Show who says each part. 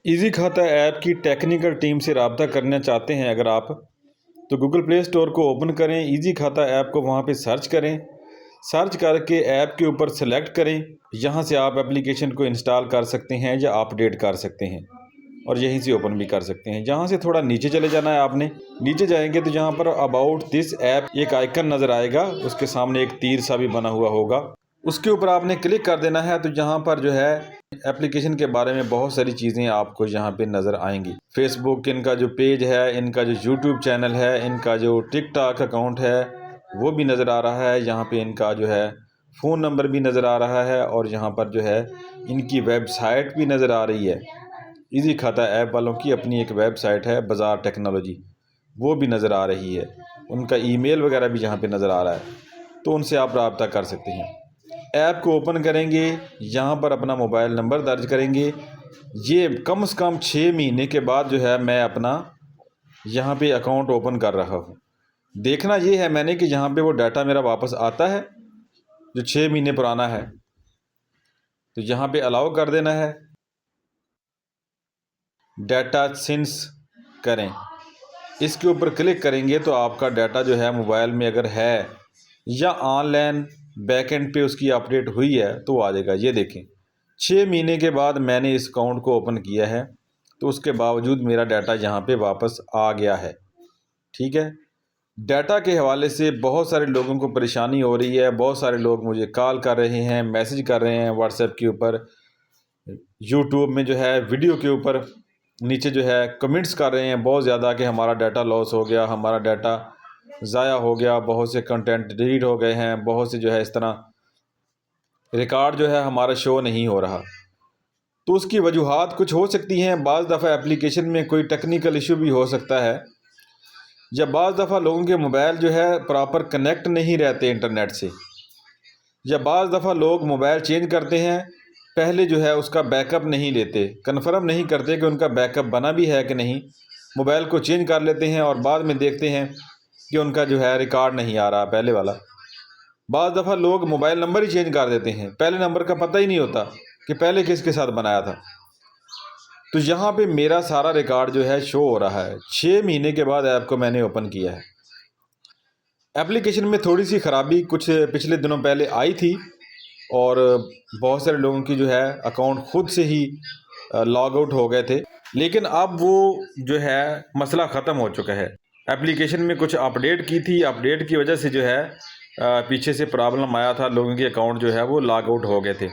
Speaker 1: Easy کھاتا app کی technical team سے رابطہ کرنا چاہتے ہیں اگر آپ تو گوگل پلے اسٹور کو اوپن کریں، ایزی کھاتا ایپ کو وہاں پہ سرچ کریں، سرچ کر کے ایپ کے اوپر سلیکٹ کریں۔ یہاں سے آپ اپلیکیشن کو انسٹال کر سکتے ہیں یا اپ ڈیٹ کر سکتے ہیں اور یہیں سے اوپن بھی کر سکتے ہیں۔ جہاں سے تھوڑا نیچے چلے جانا ہے، آپ نے نیچے جائیں گے تو جہاں پر اباؤٹ دس ایپ ایک آئیکن نظر آئے گا، اس کے سامنے ایک تیر سا بھی بنا ہوا ہوگا، اس کے اوپر آپ نے کلک کر دینا ہے۔ تو جہاں پر جو ہے اپلیکیشن کے بارے میں بہت ساری چیزیں آپ کو یہاں پہ نظر آئیں گی۔ فیس بک ان کا جو پیج ہے، ان کا جو یوٹیوب چینل ہے، ان کا جو ٹک ٹاک اکاؤنٹ ہے وہ بھی نظر آ رہا ہے۔ یہاں پہ ان کا جو ہے فون نمبر بھی نظر آ رہا ہے اور یہاں پر جو ہے ان کی ویب سائٹ بھی نظر آ رہی ہے۔ ایزی کھاتا ایپ والوں کی اپنی ایک ویب سائٹ ہے، بازار ٹیکنالوجی، وہ بھی نظر آ رہی ہے۔ ان کا ای میل وغیرہ بھی یہاں پہ نظر آ رہا ہے، تو ان سے آپ رابطہ کر سکتے ہیں۔ ایپ کو اوپن کریں گے، یہاں پر اپنا موبائل نمبر درج کریں گے۔ یہ کم از کم 6 مہینے کے بعد جو ہے میں اپنا یہاں پہ اکاؤنٹ اوپن کر رہا ہوں۔ دیکھنا یہ ہے میں نے کہ یہاں پہ وہ ڈیٹا میرا واپس آتا ہے جو 6 مہینے پرانا ہے، تو یہاں پہ الاؤ کر دینا ہے، ڈیٹا سینس کریں، اس کے اوپر کلک کریں گے تو آپ کا ڈیٹا جو ہے موبائل میں اگر ہے یا آن لائن بیک اینڈ پہ اس کی اپڈیٹ ہوئی ہے تو آ جائے گا۔ یہ دیکھیں 6 مہینے کے بعد میں نے اس اکاؤنٹ کو اوپن کیا ہے، تو اس کے باوجود میرا ڈیٹا یہاں پہ واپس آ گیا ہے۔ ٹھیک ہے، ڈیٹا کے حوالے سے بہت سارے لوگوں کو پریشانی ہو رہی ہے، بہت سارے لوگ مجھے کال کر رہے ہیں، میسج کر رہے ہیں واٹس ایپ کے اوپر، یوٹیوب میں جو ہے ویڈیو کے اوپر نیچے جو ہے کمنٹس کر رہے ہیں بہت زیادہ کہ ہمارا ڈیٹا لاس ہو گیا، ہمارا ڈیٹا ضائع ہو گیا، بہت سے کنٹینٹ ڈیلیٹ ہو گئے ہیں، بہت سے جو ہے اس طرح ریکارڈ جو ہے ہمارا شو نہیں ہو رہا۔ تو اس کی وجوہات کچھ ہو سکتی ہیں، بعض دفعہ اپلیکیشن میں کوئی ٹیکنیکل ایشو بھی ہو سکتا ہے، یا بعض دفعہ لوگوں کے موبائل جو ہے پراپر کنیکٹ نہیں رہتے انٹرنیٹ سے، یا بعض دفعہ لوگ موبائل چینج کرتے ہیں، پہلے جو ہے اس کا بیک اپ نہیں لیتے، کنفرم نہیں کرتے کہ ان کا بیک اپ بنا بھی ہے کہ نہیں، موبائل کو چینج کر لیتے ہیں اور بعد میں دیکھتے ہیں کہ ان کا جو ہے ریکارڈ نہیں آ رہا پہلے والا۔ بعض دفعہ لوگ موبائل نمبر ہی چینج کر دیتے ہیں، پہلے نمبر کا پتہ ہی نہیں ہوتا کہ پہلے کس کے ساتھ بنایا تھا۔ تو یہاں پہ میرا سارا ریکارڈ جو ہے شو ہو رہا ہے، 6 مہینے کے بعد ایپ کو میں نے اوپن کیا ہے۔ اپلیکیشن میں تھوڑی سی خرابی کچھ پچھلے دنوں پہلے آئی تھی اور بہت سارے لوگوں کی جو ہے اکاؤنٹ خود سے ہی لاگ آؤٹ ہو گئے تھے، لیکن اب وہ جو ہے مسئلہ ختم ہو چکا ہے۔ اپلیکیشن میں کچھ اپڈیٹ کی تھی، اپڈیٹ کی وجہ سے جو ہے پیچھے سے پرابلم آیا تھا، لوگوں کے اکاؤنٹ جو ہے وہ لاگ آؤٹ ہو گئے تھے۔